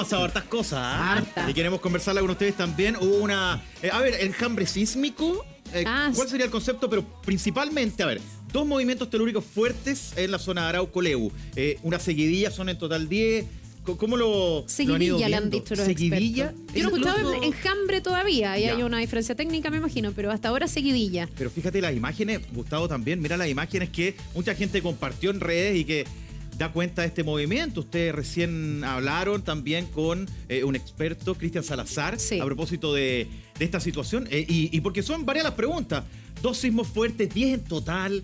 pasado hartas cosas, ¿ah? Harta. Y queremos conversarla con ustedes también. Hubo una... a ver, enjambre sísmico. ¿Cuál sería el concepto? Pero principalmente, a ver, 2 movimientos telúricos fuertes en la zona de Arauco-Leu. Una seguidilla, son en total 10. ¿Cómo lo Seguidilla le han dicho los ¿Seguidilla? expertos. Yo no he escuchado enjambre todavía, y Ya. hay una diferencia técnica, me imagino, pero hasta ahora seguidilla. Pero fíjate las imágenes, Gustavo también, mira las imágenes que mucha gente compartió en redes y que da cuenta de este movimiento. Ustedes recién hablaron también con un experto, Cristian Salazar, Sí. a propósito de esta situación. Y porque son varias las preguntas. 2 sismos fuertes, 10 en total.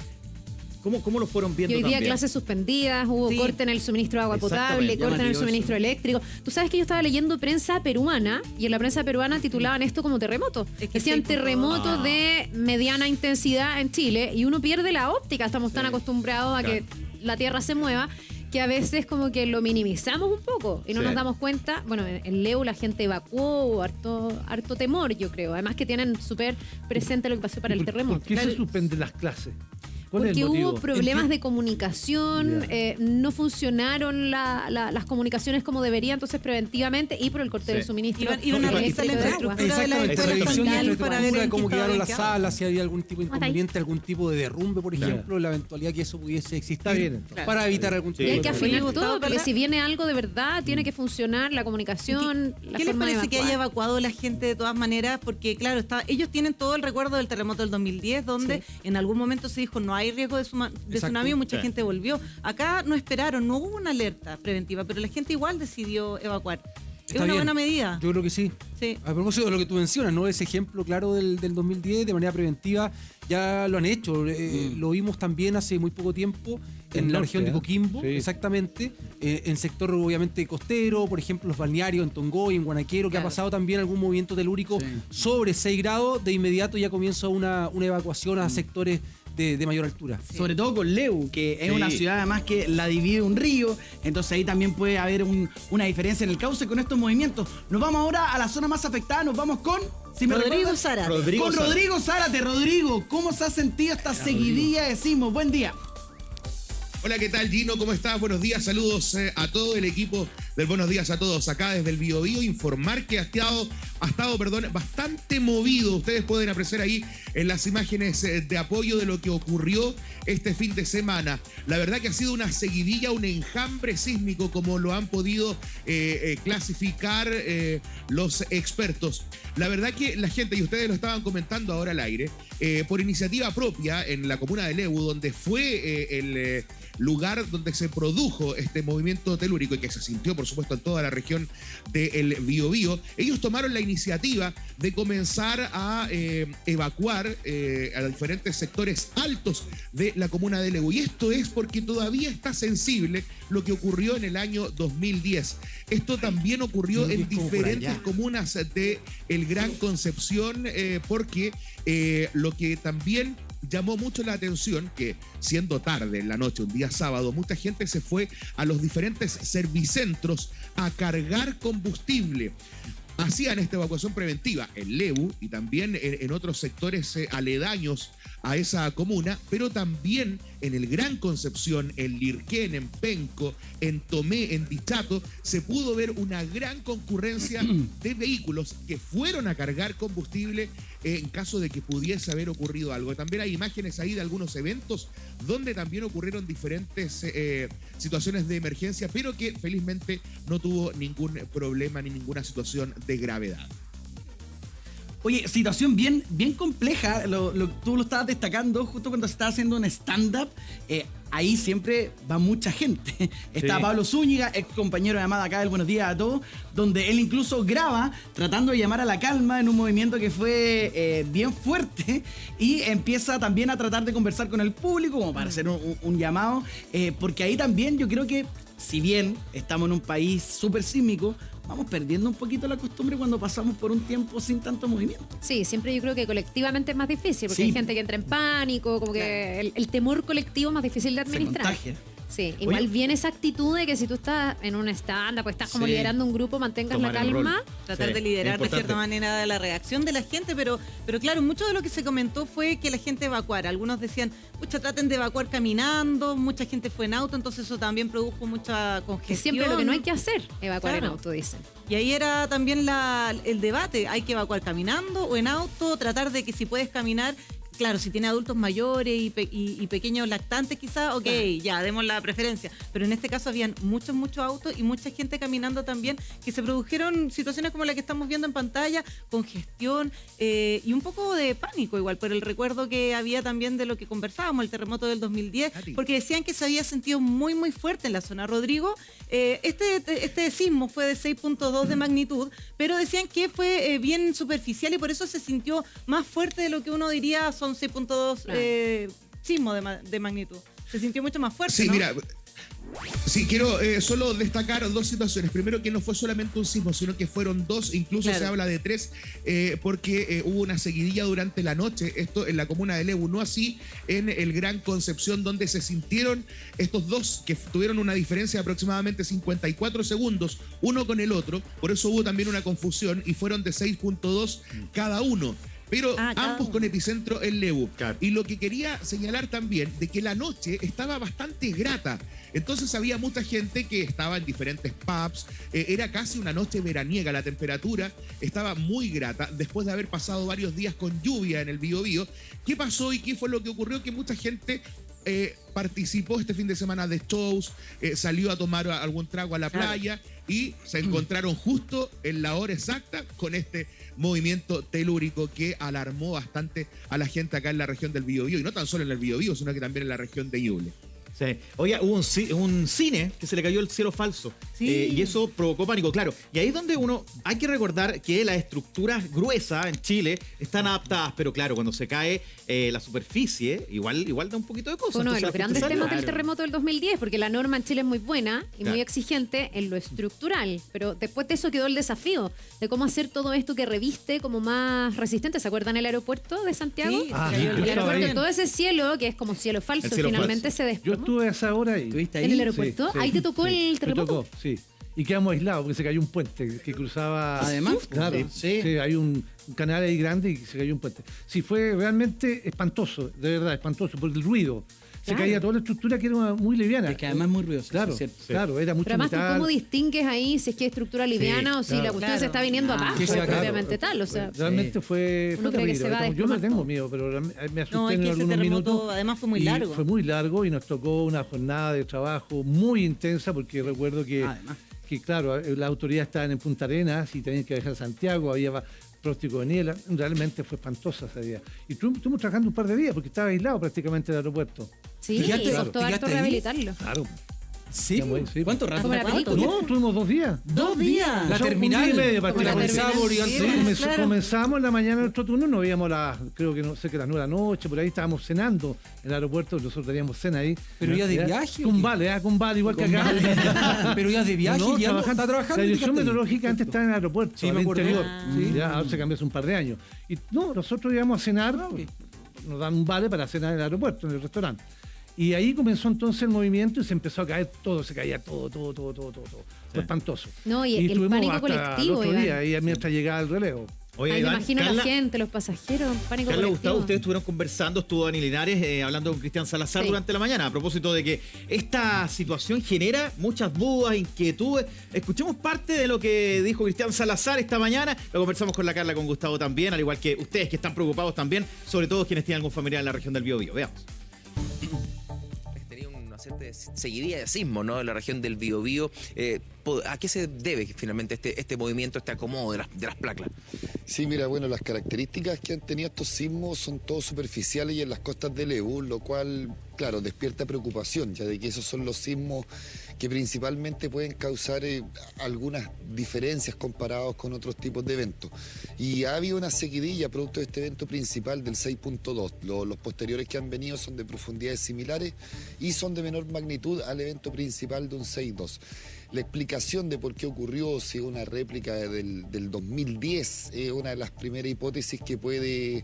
¿Cómo lo fueron viendo Y hoy día también? clases suspendidas, hubo Sí. corte en el suministro de agua potable, Exactamente. corte en el Llamativo suministro eléctrico. Tú sabes que yo estaba leyendo prensa peruana, y en la prensa peruana titulaban esto como terremoto. Es que Decían sí, pues, terremotos de mediana intensidad en Chile, y uno pierde la óptica. Estamos tan acostumbrados a que la tierra se mueva, que a veces como que lo minimizamos un poco y no Sí. nos damos cuenta. Bueno, en Leu la gente evacuó, harto temor, yo creo. Además que tienen súper presente lo que pasó para el terremoto. ¿Por qué se suspenden las clases? ¿Cuál es el Porque motivo? hubo problemas de comunicación, Ya. no funcionaron las comunicaciones como deberían, entonces preventivamente, y por el corte Sí. del suministro. Iban a eléctrico revisar la de agua. infraestructura de la Exactamente, escuela revisión de estatal para ver infraestructura, en cómo qué quedaron estado las quedaba. salas, si había algún tipo de Mata ahí. inconveniente, algún tipo de derrumbe, por Ya. ejemplo, la eventualidad que eso pudiese existir. Está bien, entonces. Para evitar algún Sí. tipo Y hay de que Oye, afinar Gustavo, todo, porque ¿verdad? si viene algo de verdad, tiene que funcionar la comunicación, la ¿Qué les forma de parece que evacuar. haya evacuado la gente de todas maneras? Porque claro, ellos tienen todo el recuerdo del terremoto del 2010, donde en algún momento se dijo no hay riesgo de tsunami, mucha Sí. gente volvió. Acá no esperaron, no hubo una alerta preventiva, pero la gente igual decidió evacuar. Es Está una bien. buena medida. Yo creo que sí. Sí. A propósito de lo que tú mencionas, ¿no? Ese ejemplo claro del 2010 de manera preventiva, ya lo han hecho. Lo vimos también hace muy poco tiempo en El la norte, región de Coquimbo, Sí. exactamente. En sector obviamente costero, por ejemplo, los balnearios en Tongoy, en Guanaquero, que ha Claro. pasado también algún movimiento telúrico sobre 6 grados, de inmediato ya comienza una evacuación a sectores de mayor altura. Sobre todo con Leu, que es Sí. una ciudad además que la divide un río, entonces ahí también puede haber una diferencia en el cauce con estos movimientos. Nos vamos ahora a la zona más afectada, nos vamos con... si me Rodrigo recuerdas, Zárate. Con Rodrigo Zárate. Rodrigo, ¿cómo se ha sentido esta seguidilla de sismos? Buen día. Hola, ¿qué tal, Gino? ¿Cómo estás? Buenos días, saludos a todo el equipo del Buenos Días a Todos. Acá desde el Biobío, informar que ha estado bastante movido. Ustedes pueden apreciar ahí en las imágenes de apoyo de lo que ocurrió este fin de semana. La verdad que ha sido una seguidilla, un enjambre sísmico, como lo han podido clasificar los expertos. La verdad que la gente, y ustedes lo estaban comentando ahora al aire, por iniciativa propia en la comuna de Leu, donde fue el lugar donde se produjo este movimiento telúrico y que se sintió, por supuesto, en toda la región del Biobío, ellos tomaron la iniciativa de comenzar a evacuar a diferentes sectores altos de la comuna de Leu. Y esto es porque todavía está sensible lo que ocurrió en el año 2010. Esto también ocurrió en diferentes comunas de el Gran Concepción, porque lo que también llamó mucho la atención que, siendo tarde en la noche, un día sábado, mucha gente se fue a los diferentes servicentros a cargar combustible. Hacían esta evacuación preventiva en Leu y también en otros sectores aledaños a esa comuna, pero también en el Gran Concepción, en Lirquén, en Penco, en Tomé, en Dichato, se pudo ver una gran concurrencia de vehículos que fueron a cargar combustible en caso de que pudiese haber ocurrido algo. También hay imágenes ahí de algunos eventos donde también ocurrieron diferentes situaciones de emergencia, pero que felizmente no tuvo ningún problema ni ninguna situación de gravedad. Oye, situación bien compleja, tú lo estabas destacando justo cuando se estaba haciendo un stand-up. Ahí siempre va mucha gente. Está Sí. Pablo Zúñiga, ex compañero de llamada acá del Buenos Días a Todos, donde él incluso graba tratando de llamar a la calma en un movimiento que fue bien fuerte, y empieza también a tratar de conversar con el público como para hacer un llamado, porque ahí también yo creo que, si bien estamos en un país súper sísmico, vamos perdiendo un poquito la costumbre cuando pasamos por un tiempo sin tanto movimiento. Sí, siempre yo creo que colectivamente es más difícil, porque Sí. hay gente que entra en pánico, como que el temor colectivo es más difícil de Se administrar. contagia. Sí, igual viene esa actitud de que si tú estás en un stand-up, pues estás como liderando un grupo, mantengas la calma. Tratar de liderar de cierta manera la reacción de la gente, pero claro, mucho de lo que se comentó fue que la gente evacuara. Algunos decían, pucha, traten de evacuar caminando, mucha gente fue en auto, entonces eso también produjo mucha congestión. Que siempre lo que no hay que hacer, evacuar en auto, dicen. Y ahí era también el debate, hay que evacuar caminando o en auto, tratar de que si puedes caminar. Claro, si tiene adultos mayores y pequeños lactantes quizás, ok, ya, demos la preferencia. Pero en este caso habían muchos autos y mucha gente caminando también, que se produjeron situaciones como la que estamos viendo en pantalla, congestión y un poco de pánico igual, por el recuerdo que había también de lo que conversábamos, el terremoto del 2010, porque decían que se había sentido muy fuerte en la zona. Rodrigo, este sismo fue de 6.2 de magnitud, pero decían que fue bien superficial y por eso se sintió más fuerte de lo que uno diría son 6.2 sismos de magnitud. Se sintió mucho más fuerte, Sí, ¿no? mira, sí, quiero solo destacar dos situaciones. Primero, que no fue solamente un sismo, sino que fueron dos, incluso se habla de tres, porque hubo una seguidilla durante la noche, esto en la comuna de Lebu, no así en el Gran Concepción, donde se sintieron estos dos, que tuvieron una diferencia de aproximadamente 54 segundos, uno con el otro, por eso hubo también una confusión, y fueron de 6.2 cada uno. Pero ambos con epicentro en Lebu. Claro. Y lo que quería señalar también, de que la noche estaba bastante grata. Entonces había mucha gente que estaba en diferentes pubs. Era casi una noche veraniega. La temperatura estaba muy grata después de haber pasado varios días con lluvia en el Biobío. ¿Qué pasó y qué fue lo que ocurrió? Que mucha gente participó este fin de semana de shows, salió a tomar algún trago a la playa y se encontraron justo en la hora exacta con este movimiento telúrico que alarmó bastante a la gente acá en la región del Biobío, y no tan solo en el Biobío, sino que también en la región de Ñuble. Sí. Oye, hubo un cine que se le cayó el cielo falso. Y eso provocó pánico, claro. Y ahí es donde hay que recordar que las estructuras gruesas en Chile están adaptadas, pero claro, cuando se cae la superficie, igual da un poquito de cosas. Uno de los grandes temas del Claro. terremoto del 2010, porque la norma en Chile es muy buena y muy exigente en lo estructural, pero después de eso quedó el desafío de cómo hacer todo esto que reviste como más resistente. ¿Se acuerdan el aeropuerto de Santiago? Sí, el aeropuerto, todo ese cielo, que es como cielo falso, El cielo finalmente falso. se desplomó. Yo estuve a esa hora ahí. ¿Estuviste ahí? ¿En el aeropuerto? Sí, ¿Ahí te tocó el terremoto? Me tocó, sí. Y quedamos aislados porque se cayó un puente que cruzaba. Además, claro, sí. hay un canal ahí grande y se cayó un puente. Sí, fue realmente espantoso, de verdad, espantoso, por el ruido. Se caía toda la estructura que era muy liviana. Es que además es muy ruidoso. Claro, es cierto. claro, era mucho Pero además, ¿tú metal. cómo distingues ahí si es que es estructura liviana o si la cuestión se está viniendo abajo? que se va a caer. Propiamente tal, o sea. Realmente fue Uno cree que se va a terrible. Yo no desplomar tengo todo. miedo, pero me asusté No, es en que ese algunos terremoto minutos. además fue muy Y largo. Fue muy largo y nos tocó una jornada de trabajo muy intensa porque recuerdo que Además. claro, las autoridades estaban en Punta Arenas y tenían que dejar Santiago, había pronóstico de niebla, realmente fue espantosa ese día. Y estuvimos trabajando un par de días porque estaba aislado prácticamente el aeropuerto. Sí, Fíjate, costó claro. harto Fíjate ahí. rehabilitarlo. Claro. Sí, Sí. ¿cuánto rato? Como la ¿Cuánto? película. No, tuvimos 2 días. 2 días. La O sea, terminal, un día y medio como la prácticamente. terminal. Sí, claro. Comenzamos en la mañana nuestro turno, nos veíamos creo que no sé, que las 9 de la noche, por ahí estábamos cenando en el aeropuerto, nosotros teníamos cena ahí. ¿Pero ya de viaje o Con qué? vale, con vale, igual que acá. Pero ya de viaje, No, ya trabajando. está trabajando. La dirección fíjate. meteorológica antes estaba en el aeropuerto, Sí, al me acuerdo. interior. Ah. Ya, ahora se cambió hace un par de años. Y no, nosotros íbamos a cenar, nos dan un vale para cenar en el aeropuerto, en el restaurante. Y ahí comenzó entonces el movimiento y se empezó a caer todo, se caía todo. Fue espantoso. No, y el estuvimos pánico hasta colectivo, el otro Iván. día, ahí mientras llegaba el relevo. Oye, Ay, me Iván, imagino Carla, la gente, los pasajeros, pánico Carla, colectivo. Gustavo, ustedes estuvieron conversando, estuvo Dani Linares hablando con Cristian Salazar Sí. durante la mañana a propósito de que esta situación genera muchas dudas, inquietudes. Escuchemos parte de lo que dijo Cristian Salazar esta mañana. Lo conversamos con la Carla, con Gustavo también, al igual que ustedes que están preocupados también, sobre todo quienes tienen algún familiar en la región del Biobío. Veamos. Tenía una cierta seguidilla de sismo, ¿no? En la región del Biobío. ¿A qué se debe finalmente este movimiento, este acomodo de las placas? Sí, mira, bueno, las características que han tenido estos sismos son todos superficiales y en las costas del Lebu, lo cual, claro, despierta preocupación, ya de que esos son los sismos que principalmente pueden causar algunas diferencias comparados con otros tipos de eventos. Y ha habido una seguidilla producto de este evento principal del 6.2. Los posteriores que han venido son de profundidades similares y son de menor magnitud al evento principal de un 6.2. La explicación de por qué ocurrió, si es una réplica del 2010, es una de las primeras hipótesis que puede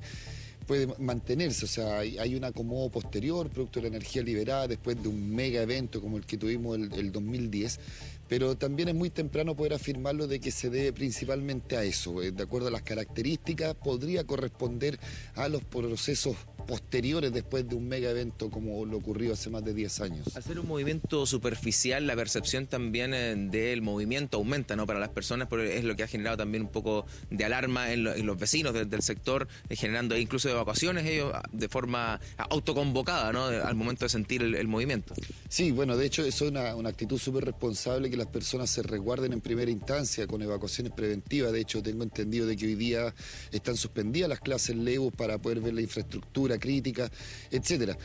puede mantenerse, o sea, hay un acomodo posterior, producto de la energía liberada después de un mega evento como el que tuvimos el 2010, pero también es muy temprano poder afirmarlo de que se debe principalmente a eso. De acuerdo a las características, podría corresponder a los procesos posteriores después de un mega evento como lo ocurrió hace más de 10 años. Al ser un movimiento superficial, la percepción también del movimiento aumenta, ¿no? Para las personas, porque es lo que ha generado también un poco de alarma en los vecinos del sector, generando incluso evacuaciones ellos de forma autoconvocada, ¿no? Al momento de sentir el movimiento. Sí, bueno, de hecho eso es una actitud súper responsable, que las personas se resguarden en primera instancia con evacuaciones preventivas. De hecho, tengo entendido de que hoy día están suspendidas las clases LEU para poder ver la infraestructura crítica, etcétera.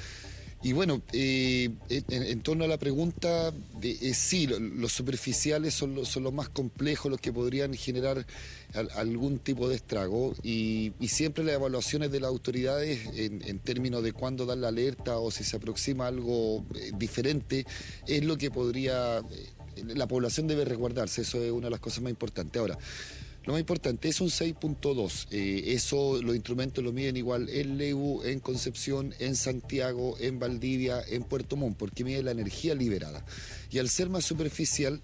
Y bueno, en torno a la pregunta, sí, los superficiales son los más complejos, los que podrían generar algún tipo de estrago, y siempre las evaluaciones de las autoridades en términos de cuándo dar la alerta o si se aproxima algo diferente, es lo que podría... La población debe resguardarse, eso es una de las cosas más importantes. Ahora, lo más importante es un 6.2. Eso los instrumentos lo miden igual en LEU, en Concepción, en Santiago, en Valdivia, en Puerto Montt, porque mide la energía liberada. Y al ser más superficial,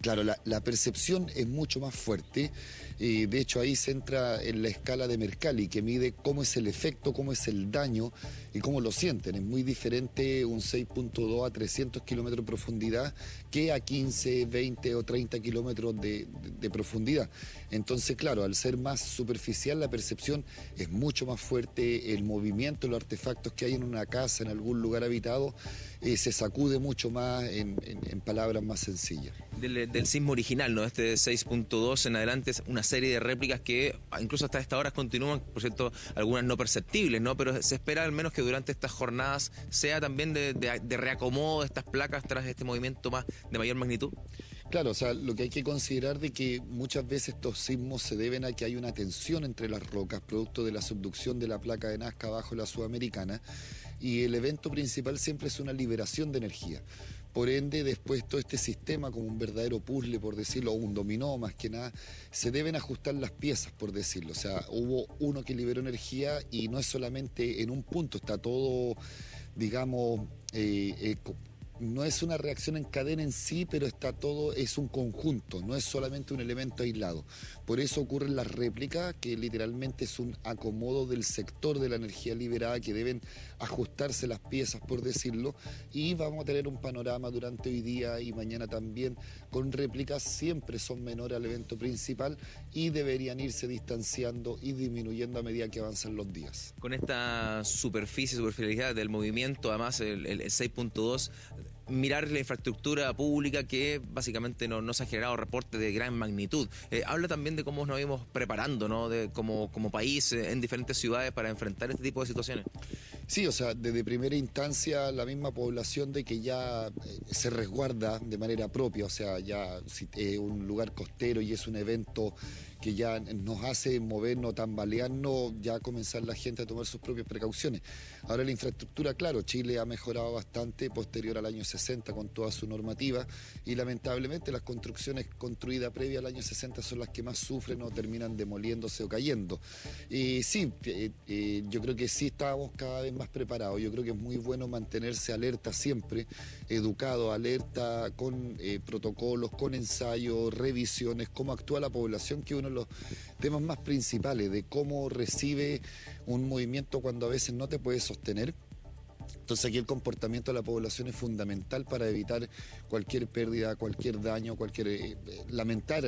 claro, la percepción es mucho más fuerte. De hecho, ahí se entra en la escala de Mercalli, que mide cómo es el efecto, cómo es el daño y cómo lo sienten. Es muy diferente un 6.2 a 300 kilómetros de profundidad que a 15, 20 o 30 kilómetros de profundidad. Entonces, claro, al ser más superficial, la percepción es mucho más fuerte. El movimiento, los artefactos que hay en una casa, en algún lugar habitado, se sacude mucho más, en palabras más sencillas. Del sismo original, ¿no? Este 6.2 en adelante, es una serie de réplicas que incluso hasta esta hora continúan, por cierto, algunas no perceptibles, ¿no? Pero se espera al menos que durante estas jornadas sea también de reacomodo de estas placas tras este movimiento de mayor magnitud. Claro, o sea, lo que hay que considerar de que muchas veces estos sismos se deben a que hay una tensión entre las rocas, producto de la subducción de la placa de Nazca bajo la Sudamericana, y el evento principal siempre es una liberación de energía. Por ende, después todo este sistema, como un verdadero puzzle, por decirlo, o un dominó más que nada, se deben ajustar las piezas, por decirlo. O sea, hubo uno que liberó energía y no es solamente en un punto, está todo, digamos, no es una reacción en cadena en sí, pero está todo, es un conjunto, no es solamente un elemento aislado. Por eso ocurren las réplicas, que literalmente es un acomodo del sector de la energía liberada, que deben ajustarse las piezas, por decirlo, y vamos a tener un panorama durante hoy día y mañana también con réplicas. Siempre son menores al evento principal y deberían irse distanciando y disminuyendo a medida que avanzan los días. Con esta superficialidad del movimiento, además el 6.2, mirar la infraestructura pública, que básicamente no se ha generado reportes de gran magnitud. Habla también de cómo nos íbamos preparando, ¿no? Como país en diferentes ciudades para enfrentar este tipo de situaciones. Sí, o sea, desde primera instancia la misma población de que ya se resguarda de manera propia, o sea, ya si es un lugar costero y es un evento que ya nos hace movernos, tambalearnos, ya comenzar la gente a tomar sus propias precauciones. Ahora la infraestructura, claro, Chile ha mejorado bastante posterior al año 60 con toda su normativa, y lamentablemente las construcciones construidas previa al año 60 son las que más sufren o terminan demoliéndose o cayendo. Y sí, yo creo que sí estábamos cada vez más preparados. Yo creo que es muy bueno mantenerse alerta siempre, educado, alerta, con protocolos, con ensayos, revisiones, cómo actúa la población, que uno de los temas más principales de cómo recibe un movimiento cuando a veces no te puede sostener. Entonces aquí el comportamiento de la población es fundamental para evitar cualquier pérdida, cualquier daño, lamentar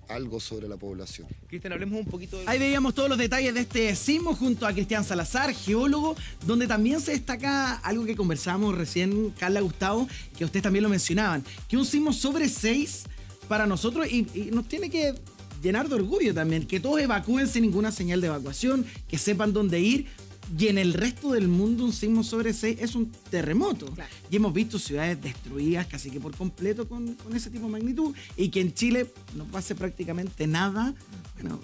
algo sobre la población. Cristian, hablemos un poquito de... Ahí veíamos todos los detalles de este sismo junto a Cristian Salazar, geólogo, donde también se destaca algo que conversábamos recién, Carla, Gustavo, que ustedes también lo mencionaban, que un sismo sobre 6 para nosotros y nos tiene que llenar de orgullo también, que todos evacúen sin ninguna señal de evacuación, que sepan dónde ir. Y en el resto del mundo un sismo sobre 6 es un terremoto. Claro. Y hemos visto ciudades destruidas casi que por completo con ese tipo de magnitud. Y que en Chile no pase prácticamente nada. Bueno,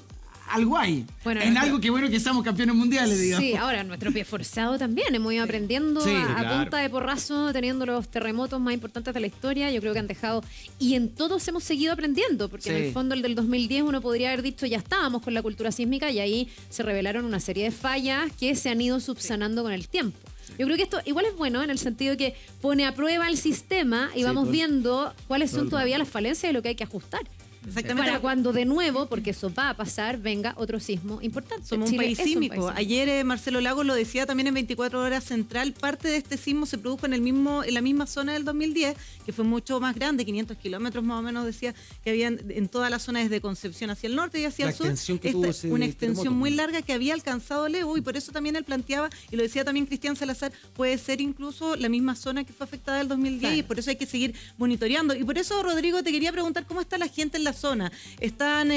algo hay. Bueno, en algo que bueno que seamos campeones mundiales, digamos. Sí, ahora nuestro pie forzado también. Hemos ido aprendiendo Sí, a claro. punta de porrazo, teniendo los terremotos más importantes de la historia. Yo creo que han dejado. Y en todos hemos seguido aprendiendo, porque en Sí. el fondo el del 2010 uno podría haber dicho ya estábamos con la cultura sísmica y ahí se revelaron una serie de fallas que se han ido subsanando con el tiempo. Yo creo que esto igual es bueno en el sentido que pone a prueba el sistema y vamos viendo cuáles son todavía las falencias y lo que hay que ajustar. Exactamente. Para cuando de nuevo, porque eso va a pasar, venga otro sismo importante. Somos un Chile país es un sísmico. país sísmico. Ayer Marcelo Lagos lo decía también en 24 Horas Central. Parte de este sismo se produjo en la misma zona del 2010, que fue mucho más grande, 500 kilómetros más o menos, decía que había en toda la zona desde Concepción hacia el norte y hacia La el sur. extensión que tuvo ese una extensión terremoto. muy larga que había alcanzado Lebu y por eso también él planteaba, y lo decía también Cristian Salazar, puede ser incluso la misma zona que fue afectada el 2010 Claro. y por eso hay que seguir monitoreando. Y por eso, Rodrigo, te quería preguntar cómo está la gente en la zona. ¿Están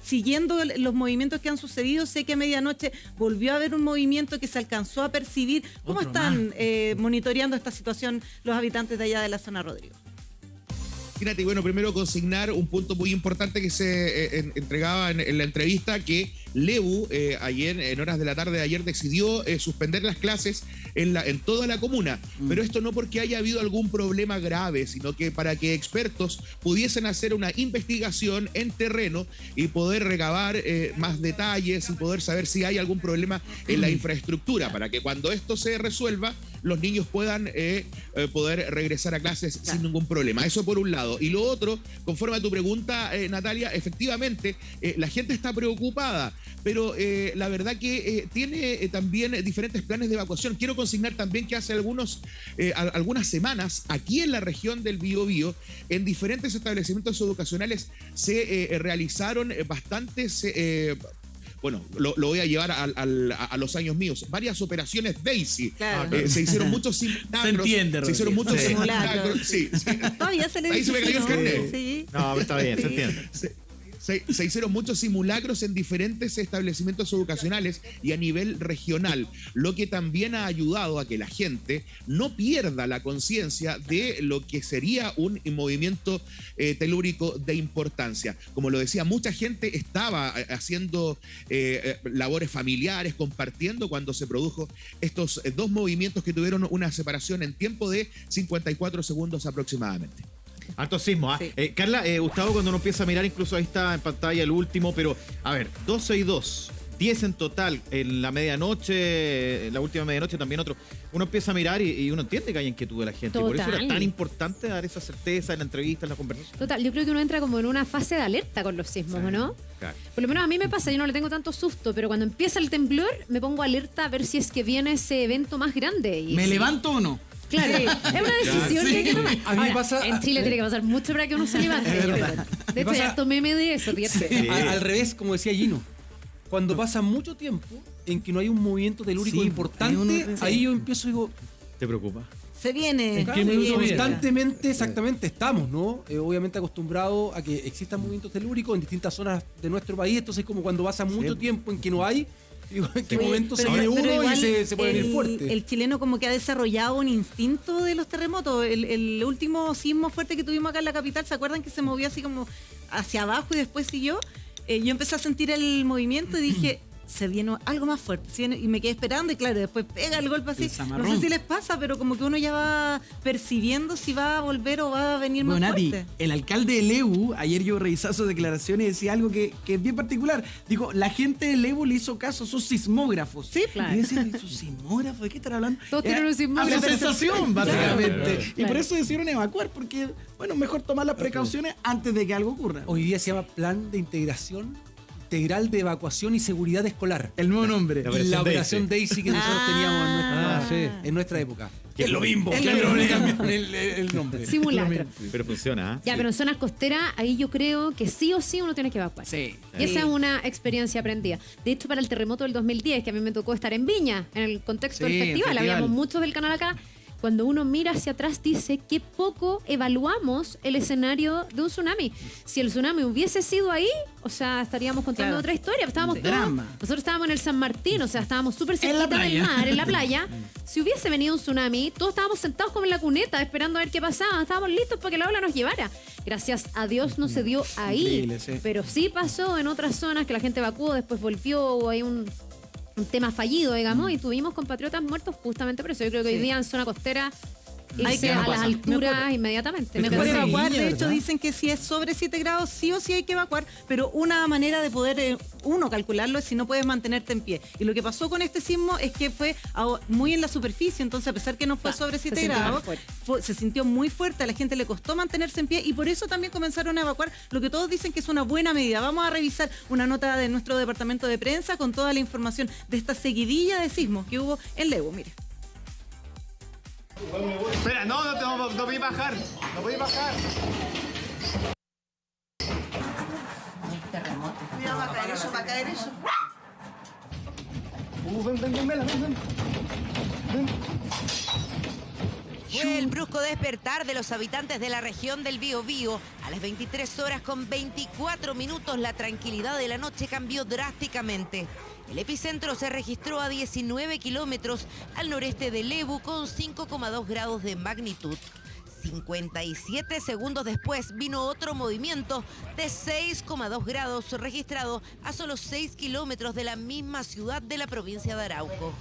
siguiendo los movimientos que han sucedido? Sé que a medianoche volvió a haber un movimiento que se alcanzó a percibir. ¿Cómo Otro están monitoreando esta situación los habitantes de allá de la zona, Rodrigo? Imagínate, bueno, primero consignar un punto muy importante que se entregaba en la entrevista, que Lebu ayer, en horas de la tarde de ayer, decidió suspender las clases en toda la comuna. Pero esto no porque haya habido algún problema grave, sino que para que expertos pudiesen hacer una investigación en terreno y poder recabar más detalles y poder saber si hay algún problema en la infraestructura, para que cuando esto se resuelva, los niños puedan poder regresar a clases sin ningún problema. Eso por un lado. Y lo otro, conforme a tu pregunta, Natalia, efectivamente, la gente está preocupada, pero la verdad que tiene también diferentes planes de evacuación. Quiero consignar también que hace algunas semanas, aquí en la región del Biobío, en diferentes establecimientos educacionales se realizaron bastantes... bueno, lo voy a llevar a los años míos. Varias operaciones Daisy. Claro. Se hicieron muchos simulacros. Se entiende, Se hicieron Rodrigo. muchos Sí. simulacros. Sí, sí. Todavía se le Ahí se me cayó el carnet. Sí. No, pero está bien, se entiende. Se hicieron muchos simulacros en diferentes establecimientos educacionales y a nivel regional, lo que también ha ayudado a que la gente no pierda la conciencia de lo que sería un movimiento telúrico de importancia. Como lo decía, mucha gente estaba haciendo labores familiares, compartiendo cuando se produjo estos dos movimientos que tuvieron una separación en tiempo de 54 segundos aproximadamente. Alto sismo, ¿ah? Sí. Carla, Gustavo, cuando uno empieza a mirar, incluso ahí está en pantalla el último, pero a ver, 12 y 2, 10 en total, en la medianoche, en la última medianoche también otro. Uno empieza a mirar y uno entiende que hay inquietud de la gente. Y por eso era Total. tan importante dar esa certeza en la entrevista, en la conversación. Total, yo creo que uno entra como en una fase de alerta con los sismos, ¿o no? Claro. Por lo menos a mí me pasa, yo no le tengo tanto susto, pero cuando empieza el temblor me pongo alerta a ver si es que viene ese evento más grande. Y ¿Me sí. levanto o no? Claro, es una decisión que hay que tomar. A mí me Ahora, pasa- en Chile tiene que pasar mucho para que uno se levante. yo creo. De hecho, pasa- ya tomé meme de eso, fíjate. Al revés, como decía Gino. Cuando pasa mucho tiempo en que no hay un movimiento telúrico Sí, importante, hay uno- ahí yo empiezo y digo, ¿Te preocupa? Se viene. ¿En qué se minuto viene. viene? constantemente, exactamente, estamos, ¿no? Obviamente acostumbrados a que existan movimientos telúricos en distintas zonas de nuestro país, entonces como cuando pasa mucho tiempo en que no hay, digo, en qué Oye, momento se pero- viene pero uno y igual se puede venir fuerte. El chileno como que ha desarrollado un instinto de los terremotos. El último sismo fuerte que tuvimos acá en la capital, ¿se acuerdan que se movió así como hacia abajo y después siguió? Yo empecé a sentir el movimiento y dije, se viene algo más fuerte. Y me quedé esperando y claro, después pega el golpe así. El zamarrón. No sé si les pasa, pero como que uno ya va percibiendo si va a volver o va a venir Bueno, más Nati, fuerte. el alcalde de Lebu, ayer yo revisaba sus declaraciones y decía algo que es bien particular. Dijo, la gente de Lebu le hizo caso a sus sismógrafos. Sí, claro. Y decían, ¿sus sismógrafos? ¿De qué están hablando? Todos tienen un sismógrafo. A la sensación, básicamente. Y Claro. por eso decidieron evacuar, porque, bueno, mejor tomar las precauciones antes de que algo ocurra. Hoy día se llama Plan de Integración Integral de Evacuación y Seguridad Escolar. El nuevo nombre. La Y Operación la operación Daisy que nosotros teníamos en nuestra época. Que es lo mismo, pero le cambiaron el nombre. Simulacro. Pero funciona, ¿ah? Ya, pero en zonas costeras, ahí yo creo que sí o sí uno tiene que evacuar. Sí. Y esa es una experiencia aprendida. De hecho, para el terremoto del 2010, que a mí me tocó estar en Viña, en el contexto Sí, del festival, festival. habíamos muchos del canal acá, cuando uno mira hacia atrás dice que poco evaluamos el escenario de un tsunami. Si el tsunami hubiese sido ahí, o sea, estaríamos contando otra historia. Nosotros estábamos en el San Martín, o sea, estábamos súper cerquita del mar, en la playa. Si hubiese venido un tsunami, todos estábamos sentados como en la cuneta, esperando a ver qué pasaba. Estábamos listos para que la ola nos llevara. Gracias a Dios no se dio ahí. Increíble, sí. Pero sí pasó en otras zonas que la gente evacuó, después volvió, o hay un tema fallido, digamos, y tuvimos compatriotas muertos justamente por eso. Yo creo que hoy día en zona costera irse a las alturas inmediatamente. Mejor evacuar, de hecho ¿verdad? dicen que si es sobre 7 grados sí o sí hay que evacuar, pero una manera de poder uno calcularlo es si no puedes mantenerte en pie. Y lo que pasó con este sismo es que fue muy en la superficie, entonces a pesar que no fue sobre 7 grados, se sintió muy fuerte, a la gente le costó mantenerse en pie y por eso también comenzaron a evacuar, lo que todos dicen que es una buena medida. Vamos a revisar una nota de nuestro departamento de prensa con toda la información de esta seguidilla de sismos que hubo en Lebu. Mire. Espera, no podéis bajar. No podéis bajar. Mira, va a caer eso. Ven. Fue el brusco despertar de los habitantes de la región del Biobío. A las 23 horas con 24 minutos, la tranquilidad de la noche cambió drásticamente. El epicentro se registró a 19 kilómetros al noreste de Lebu con 5,2 grados de magnitud. 57 segundos después vino otro movimiento de 6,2 grados registrado a solo 6 kilómetros de la misma ciudad de la provincia de Arauco.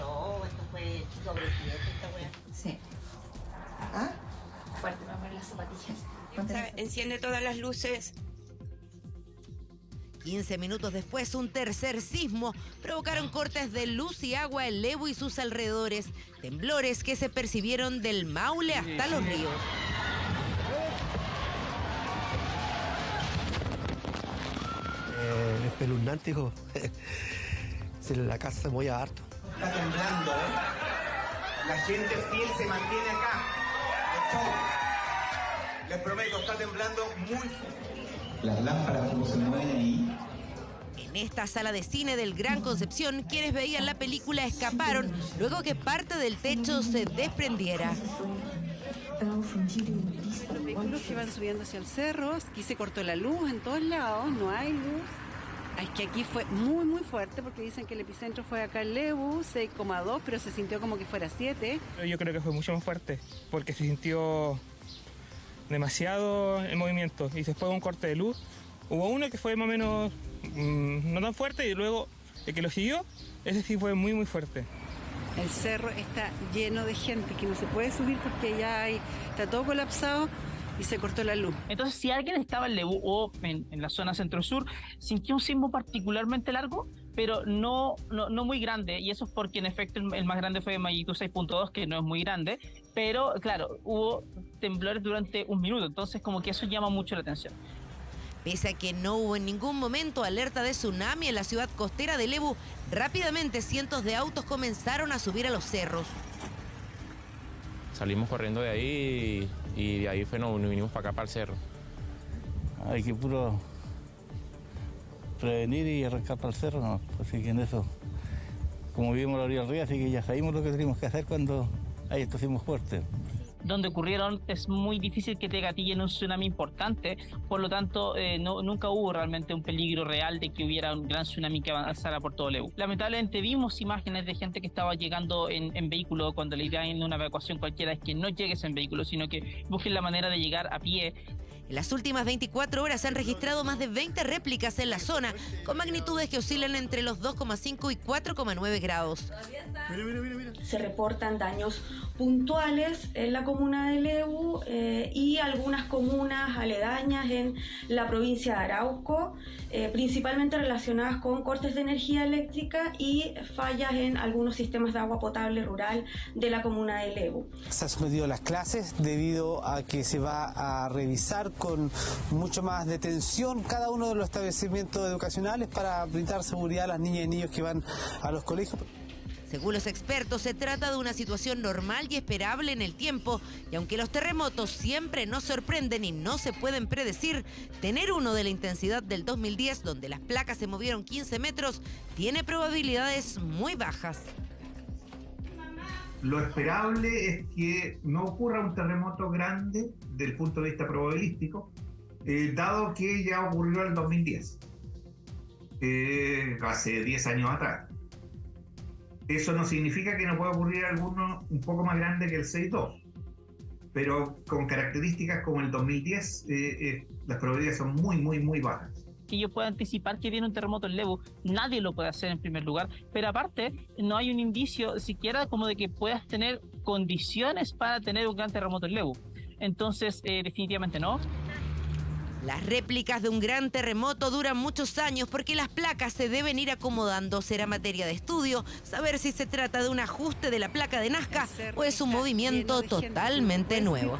No, esto fue sobre 7 esta wea. Sí. ¿Ah? Fuerte, me voy a poner las zapatillas. Enciende todas las luces. 15 minutos después, un tercer sismo provocaron cortes de luz y agua en Lebu y sus alrededores, temblores que se percibieron del Maule hasta los ríos. Espeluznante, hijo. La casa se mueve harto. Está temblando, La gente fiel se mantiene acá. Les prometo, está temblando muy fuerte. Las lámparas como se mueven ahí. En esta sala de cine del Gran Concepción, quienes veían la película escaparon luego que parte del techo se desprendiera. Los vehículos que van subiendo hacia el cerro, aquí se cortó la luz en todos lados, no hay luz. Es que aquí fue muy muy fuerte porque dicen que el epicentro fue acá en Lebu, 6,2, pero se sintió como que fuera 7. Yo creo que fue mucho más fuerte porque se sintió demasiado el movimiento y después un corte de luz. Hubo uno que fue más o menos no tan fuerte y luego el que lo siguió, ese sí fue muy muy fuerte. El cerro está lleno de gente que no se puede subir porque ya está todo colapsado y se cortó la luz. Entonces, si alguien estaba en Lebu o en la zona centro-sur, sintió un sismo particularmente largo, pero no muy grande, y eso es porque en efecto el más grande fue de magnitud 6.2, que no es muy grande, pero claro, hubo temblores durante un minuto, entonces como que eso llama mucho la atención. Pese a que no hubo en ningún momento alerta de tsunami en la ciudad costera de Lebu, rápidamente cientos de autos comenzaron a subir a los cerros. Salimos corriendo de ahí y de ahí nos vinimos para acá, para el cerro. Hay que puro prevenir y arrancar para el cerro, ¿no? Así que en eso, como vivimos a la orilla del río, así que ya sabemos lo que tenemos que hacer cuando hay estos sismos fuertes. Donde ocurrieron es muy difícil que te gatillen un tsunami importante, por lo tanto nunca hubo realmente un peligro real de que hubiera un gran tsunami que avanzara por todo Lebu. Lamentablemente vimos imágenes de gente que estaba llegando en vehículo, cuando la idea en una evacuación cualquiera es que no llegues en vehículo, sino que busques la manera de llegar a pie. En las últimas 24 horas se han registrado más de 20 réplicas en la zona, con magnitudes que oscilan entre los 2,5 y 4,9 grados. Se reportan daños puntuales en la comuna de Lebu y algunas comunas aledañas en la provincia de Arauco, principalmente relacionadas con cortes de energía eléctrica y fallas en algunos sistemas de agua potable rural de la comuna de Lebu. Se han suspendido las clases debido a que se va a revisar con mucho más detención cada uno de los establecimientos educacionales para brindar seguridad a las niñas y niños que van a los colegios. Según los expertos, se trata de una situación normal y esperable en el tiempo, y aunque los terremotos siempre nos sorprenden y no se pueden predecir, tener uno de la intensidad del 2010, donde las placas se movieron 15 metros, tiene probabilidades muy bajas. lo esperable es que no ocurra un terremoto grande desde el punto de vista probabilístico, dado que ya ocurrió en el 2010, hace 10 años atrás. Eso no significa que no pueda ocurrir alguno un poco más grande que el 6.2, pero con características como el 2010, las probabilidades son muy, muy, muy bajas. Que yo pueda anticipar que viene un terremoto en Lebu, nadie lo puede hacer en primer lugar, pero aparte no hay un indicio siquiera como de que puedas tener condiciones para tener un gran terremoto en Lebu. Entonces, definitivamente no. Las réplicas de un gran terremoto duran muchos años porque las placas se deben ir acomodando. Será materia de estudio saber si se trata de un ajuste de la placa de Nazca o es un movimiento totalmente nuevo.